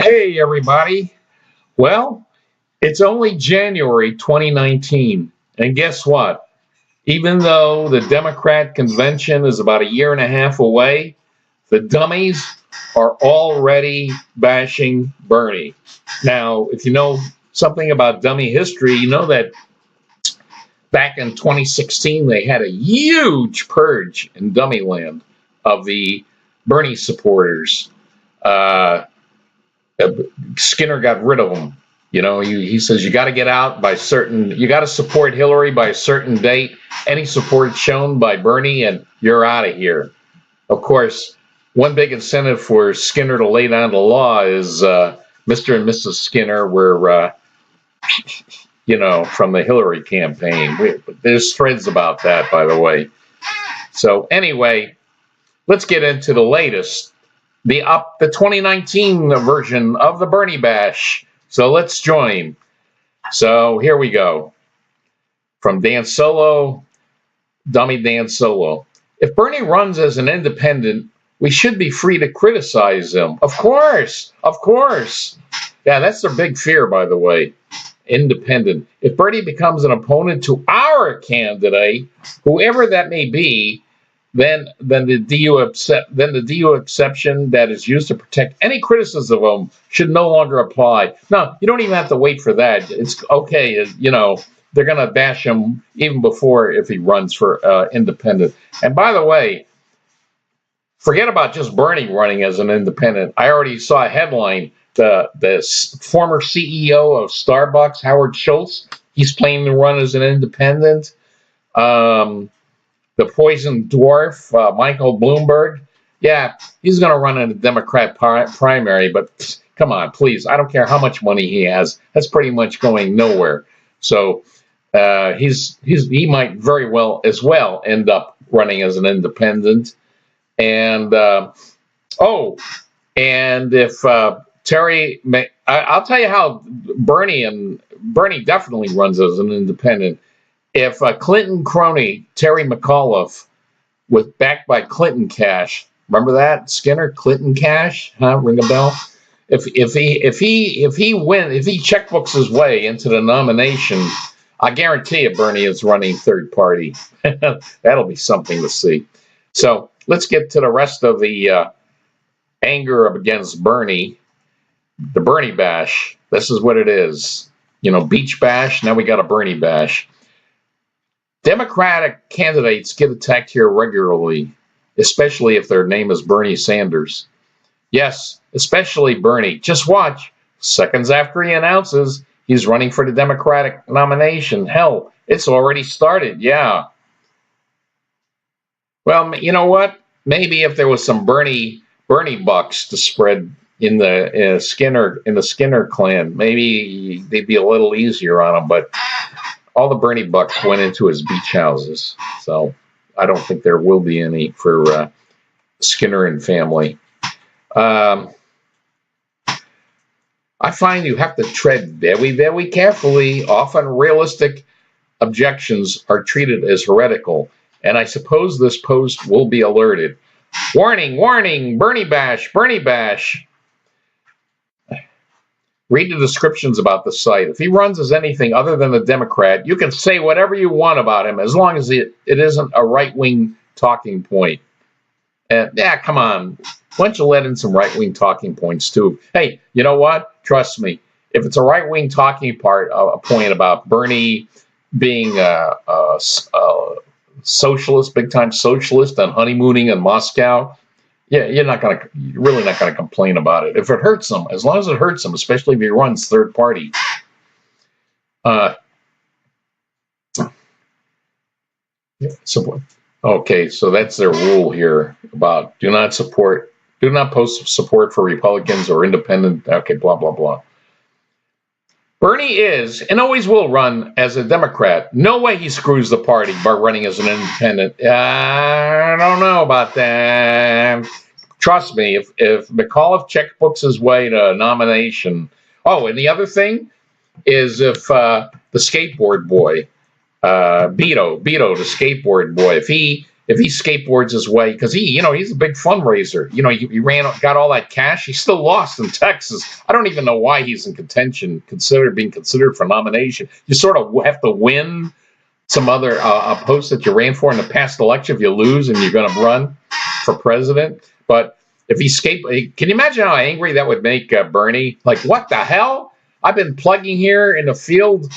Hey, everybody. Well, it's only January 2019. And guess what? Even though the Democrat convention is about a year and a half away, the dummies are already bashing Bernie. Now, if you know something about dummy history, you know that back in 2016, they had a huge purge in dummy land of the Bernie supporters. Uh, Skinner got rid of them. You know, he says you got to get out by you got to support Hillary by a certain date. Any support shown by Bernie, and you're out of here. Of course, one big incentive for Skinner to lay down the law is Mr. and Mrs. Skinner were, from the Hillary campaign. There's threads about that, by the way. So anyway, let's get into the latest. The 2019 version of the Bernie Bash. So let's join. So here we go. From Dan Solo, Dummy Dan Solo. If Bernie runs as an independent, we should be free to criticize him. Of course. Yeah, that's their big fear, by the way. Independent. If Bernie becomes an opponent to our candidate, whoever that may be, then the DU exception that is used to protect any criticism of them should no longer apply. No, you don't even have to wait for that. It's okay. They're going to bash him even before if he runs for independent. And by the way, forget about just Bernie running as an independent. I already saw a headline. The former CEO of Starbucks, Howard Schultz, he's planning to run as an independent. The poison dwarf, Michael Bloomberg, yeah, he's going to run in a Democrat primary, but come on, please. I don't care how much money he has. That's pretty much going nowhere. So he might very well as well end up running as an independent. And, and if Terry, I'll tell you how Bernie definitely runs as an independent. If Clinton crony Terry McAuliffe was backed by Clinton cash, remember that Skinner Clinton cash? Huh? Ring a bell? If he checkbooks his way into the nomination, I guarantee you Bernie is running third party. That'll be something to see. So let's get to the rest of the anger against Bernie. The Bernie bash. This is what it is. Beach bash. Now we got a Bernie bash. Democratic candidates get attacked here regularly, especially if their name is Bernie Sanders. Yes, especially Bernie. Just watch. Seconds after he announces he's running for the Democratic nomination. Hell, it's already started. Yeah. Well, you know what? Maybe if there was some Bernie bucks to spread in the Skinner clan, maybe they'd be a little easier on him. But all the Bernie bucks went into his beach houses, so I don't think there will be any for Skinner and family. I find you have to tread very, very carefully. Often realistic objections are treated as heretical, and I suppose this post will be alerted. Warning, warning, Bernie bash, Bernie bash. Read the descriptions about the site. If he runs as anything other than a Democrat, you can say whatever you want about him as long as it isn't a right-wing talking point. And yeah, come on. Why don't you let in some right-wing talking points too? Hey, you know what? Trust me. If it's a right-wing talking point about Bernie being a socialist, big-time socialist, and honeymooning in Moscow, yeah, you're really not gonna complain about it. If it hurts him, as long as it hurts him, especially if he runs third party. Okay, so that's their rule here about do not post support for Republicans or independent. Okay, blah blah blah. Bernie is and always will run as a Democrat. No way he screws the party by running as an independent. I don't know about that. Trust me, if McAuliffe checkbooks his way to a nomination. Oh, and the other thing is if the skateboard boy, Beto, the skateboard boy, if he if he skateboards his way, because he's a big fundraiser. He got all that cash. He still lost in Texas. I don't even know why he's in contention, being considered for nomination. You sort of have to win some other a post that you ran for in the past election. If you lose and you're going to run for president, but if can you imagine how angry that would make Bernie? Like, what the hell? I've been plugging here in the field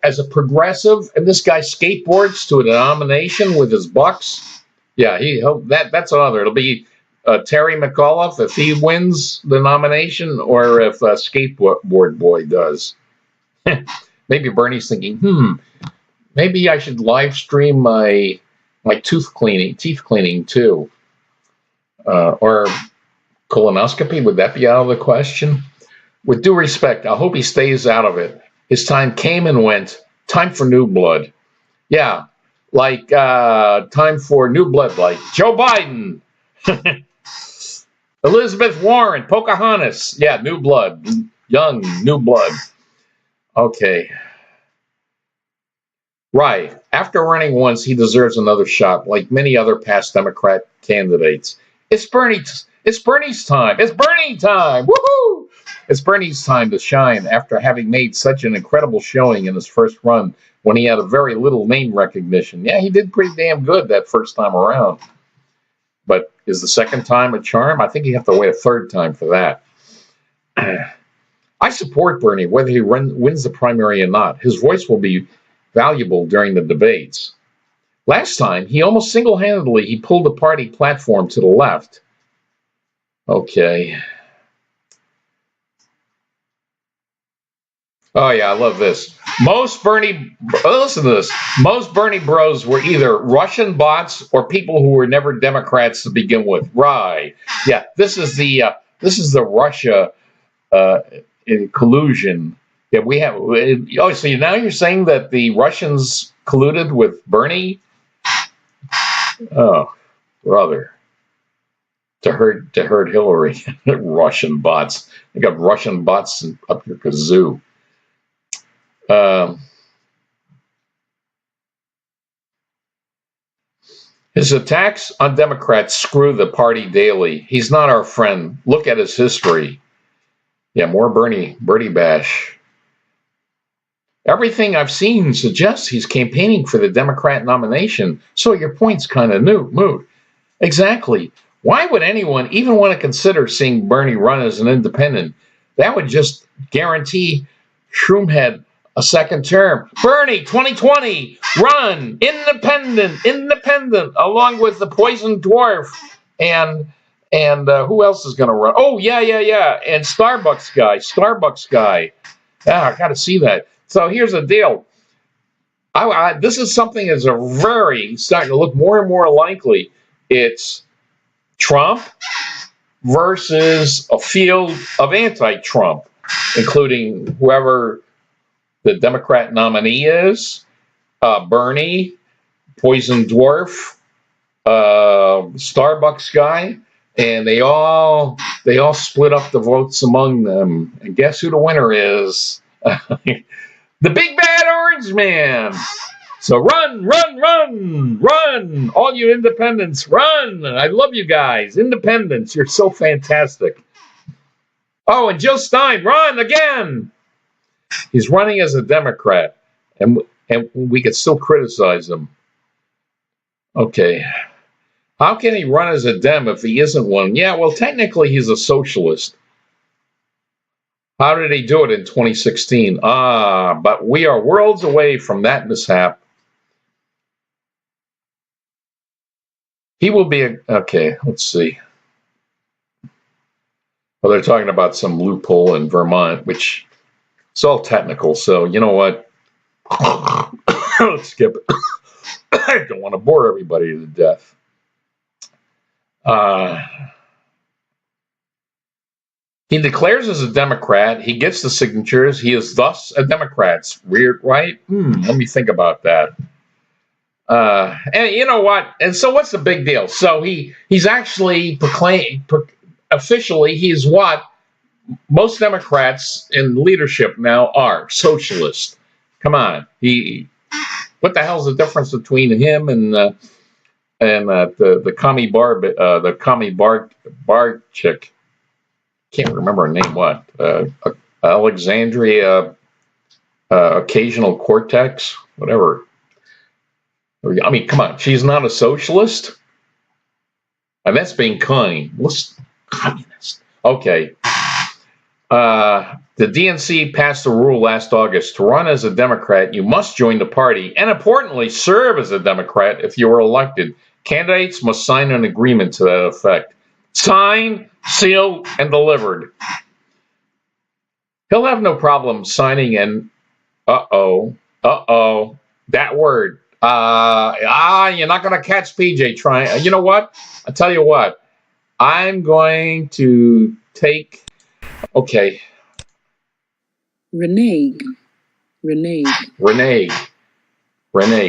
as a progressive, and this guy skateboards to a nomination with his bucks. Yeah, that's another. It'll be Terry McAuliffe if he wins the nomination, or if Skateboard Boy does. Maybe Bernie's thinking, maybe I should live stream my teeth cleaning too, or colonoscopy. Would that be out of the question? With due respect, I hope he stays out of it. His time came and went. Time for new blood. Yeah, like time for new blood, like Joe Biden, Elizabeth Warren, Pocahontas. Yeah, new blood, young, new blood. Okay. Right. After running once, he deserves another shot, like many other past Democrat candidates. It's Bernie's time. It's Bernie time. Woohoo! It's Bernie's time to shine after having made such an incredible showing in his first run when he had a very little name recognition. Yeah, he did pretty damn good that first time around. But is the second time a charm? I think you have to wait a third time for that. I support Bernie, whether he wins the primary or not. His voice will be valuable during the debates. Last time, he almost single-handedly pulled the party platform to the left. Okay. Oh, yeah, I love this. Listen to this. Most Bernie bros were either Russian bots or people who were never Democrats to begin with. Right. Yeah, this is the Russia in collusion. Yeah, we have. Oh, so now you're saying that the Russians colluded with Bernie? Oh, brother. To hurt Hillary. Russian bots. They got Russian bots up your kazoo. His attacks on Democrats screw the party daily. He's not our friend. Look at his history. Yeah, more Bernie bash. Everything I've seen suggests he's campaigning for the Democrat nomination. So your point's kind of moot. Exactly. Why would anyone even want to consider seeing Bernie run as an independent? That would just guarantee Shroomhead a second term. Bernie, 2020, run, independent, along with the Poison Dwarf and who else is going to run? Oh, yeah, and Starbucks guy. I got to see that. So here's the deal. This is something that's starting to look more and more likely. It's Trump versus a field of anti-Trump, including whoever the Democrat nominee is, Bernie, Poison Dwarf, Starbucks guy, and they all split up the votes among them. And guess who the winner is? The big bad orange man. So run, all you independents, run. I love you guys. Independents, you're so fantastic. Oh, and Jill Stein, run again. He's running as a Democrat, and we could still criticize him. Okay. How can he run as a Dem if he isn't one? Yeah, well, technically he's a socialist. How did he do it in 2016? But we are worlds away from that mishap. He will be okay, let's see. Well, they're talking about some loophole in Vermont, which it's all technical, so you know what? Let's skip it. I don't want to bore everybody to death. He declares as a Democrat. He gets the signatures. He is thus a Democrat. It's weird, right? Let me think about that. And you know what? And so what's the big deal? So he's actually officially, he's what most Democrats in leadership now are, socialist. Come on. What the hell's the difference between him and and the commie bar chick, can't remember her name. What Alexandria Occasional Cortex, whatever. I mean, come on, she's not a socialist, and that's being kind. What's communist? Okay. The DNC passed a rule last August. To run as a Democrat, you must join the party and, importantly, serve as a Democrat if you are elected. Candidates must sign an agreement to that effect. Signed, sealed, and delivered. He'll have no problem signing an that word. You're not going to catch PJ trying. You know what? I'll tell you what. I'm going to take... Okay. Renege.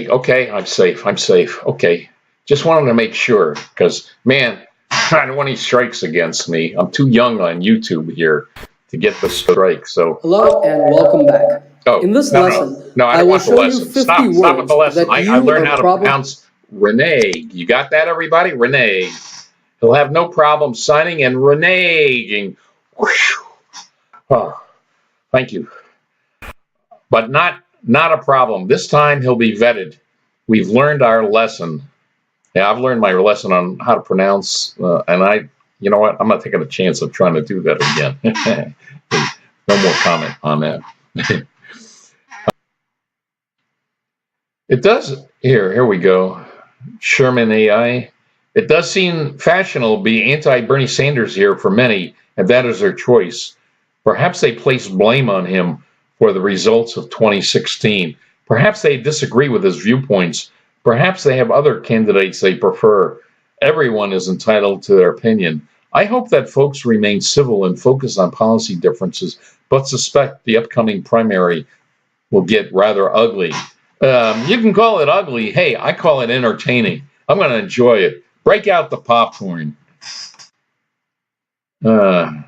Okay, I'm safe. Okay. Just wanted to make sure, because, man, I don't want any strikes against me. I'm too young on YouTube here to get the strike. So hello and welcome back. Oh, in this lesson, I don't want the lesson. Stop with the lesson. I learned how to pronounce renege. You got that, everybody? Renege. He'll have no problem signing and reneging. Oh, thank you. But not a problem. This time he'll be vetted. We've learned our lesson. Yeah, I've learned my lesson on how to pronounce, and you know what? I'm not taking a chance of trying to do that again. No more comment on that. It does. Here we go. Sherman AI. It does seem fashionable to be anti-Bernie Sanders here for many, and that is their choice. Perhaps they place blame on him for the results of 2016. Perhaps they disagree with his viewpoints. Perhaps they have other candidates they prefer. Everyone is entitled to their opinion. I hope that folks remain civil and focus on policy differences, but suspect the upcoming primary will get rather ugly. You can call it ugly. Hey, I call it entertaining. I'm going to enjoy it. Break out the popcorn. For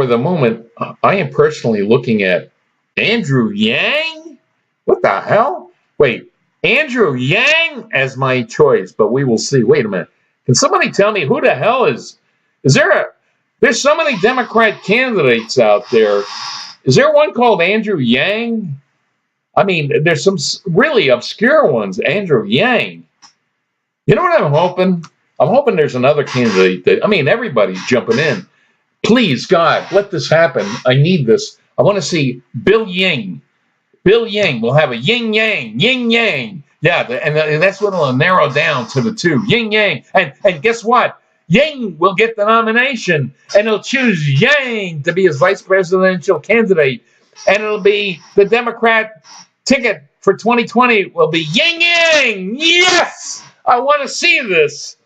the moment, I am personally looking at Andrew Yang. What the hell? Wait, Andrew Yang as my choice, but we will see. Wait a minute. Can somebody tell me who the hell is there's so many Democrat candidates out there. Is there one called Andrew Yang? I mean, there's some really obscure ones. Andrew Yang. You know what I'm hoping? I'm hoping there's another candidate everybody's jumping in. Please, God, let this happen. I need this. I want to see Bill Yang. Bill Yang will have a yin yang. Yeah, and that's what will narrow down to the two. Yin yang. And guess what? Yang will get the nomination, and he'll choose Yang to be his vice presidential candidate. And it'll be the Democrat ticket for 2020 will be Yang Yang. Yes! I want to see this.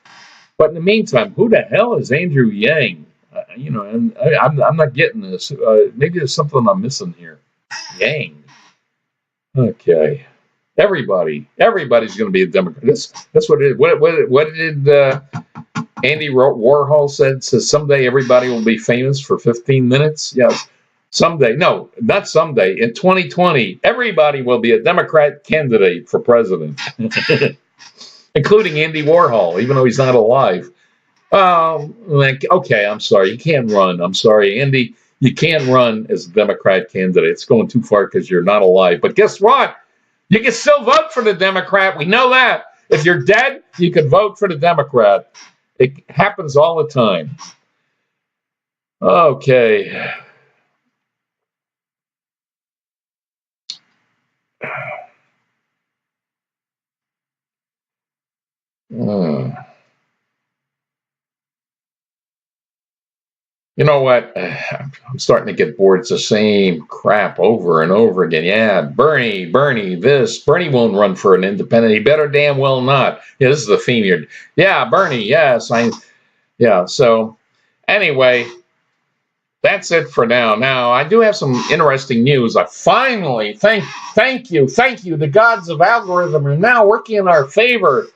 But in the meantime, who the hell is Andrew Yang? I'm not getting this. Maybe there's something I'm missing here. Yang. Okay. Everybody's going to be a Democrat. That's what it is. What did Andy Warhol said? Says someday everybody will be famous for 15 minutes. Yes. Someday. No, not someday. In 2020, everybody will be a Democrat candidate for president, including Andy Warhol, even though he's not alive. Okay, I'm sorry. You can't run. I'm sorry, Andy. You can't run as a Democrat candidate. It's going too far because you're not alive. But guess what? You can still vote for the Democrat. We know that. If you're dead, you can vote for the Democrat. It happens all the time. Okay. You know what? I'm starting to get bored. It's the same crap over and over again. Yeah, Bernie, this. Bernie won't run for an independent. He better damn well not. Yeah, this is the theme here. Yeah, Bernie, yes. So anyway, that's it for now. Now, I do have some interesting news. I finally, thank you. The gods of algorithm are now working in our favor.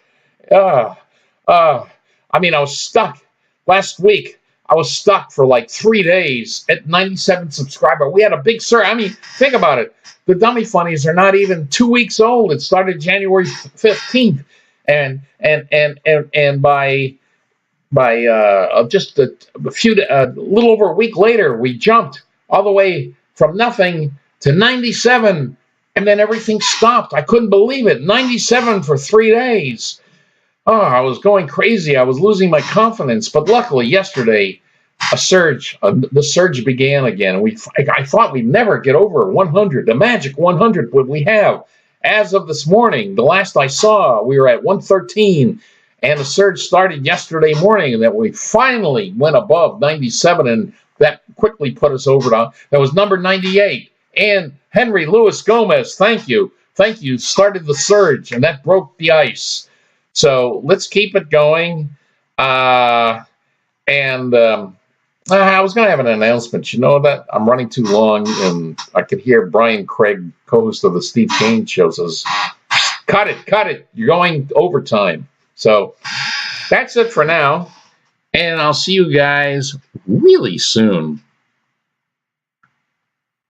I was stuck last week. I was stuck for like 3 days at 97 subscriber. We had a big surge. I mean, think about it. The Dummy Funnies are not even 2 weeks old. It started January 15th, and by just a little over a week later, we jumped all the way from nothing to 97, and then everything stopped. I couldn't believe it. 97 for 3 days. Oh, I was going crazy. I was losing my confidence. But luckily, yesterday, the surge began again. I thought we'd never get over 100, the magic 100. What we have, as of this morning, the last I saw, we were at 113, and the surge started yesterday morning, and that we finally went above 97, and that quickly put us over to, that was number 98. And Henry Louis Gomez, thank you, started the surge, and that broke the ice. So let's keep it going. I was going to have an announcement. You know that I'm running too long, and I could hear Brian Craig, co-host of the Steve Kane Show, says, cut it. You're going overtime. So that's it for now, and I'll see you guys really soon.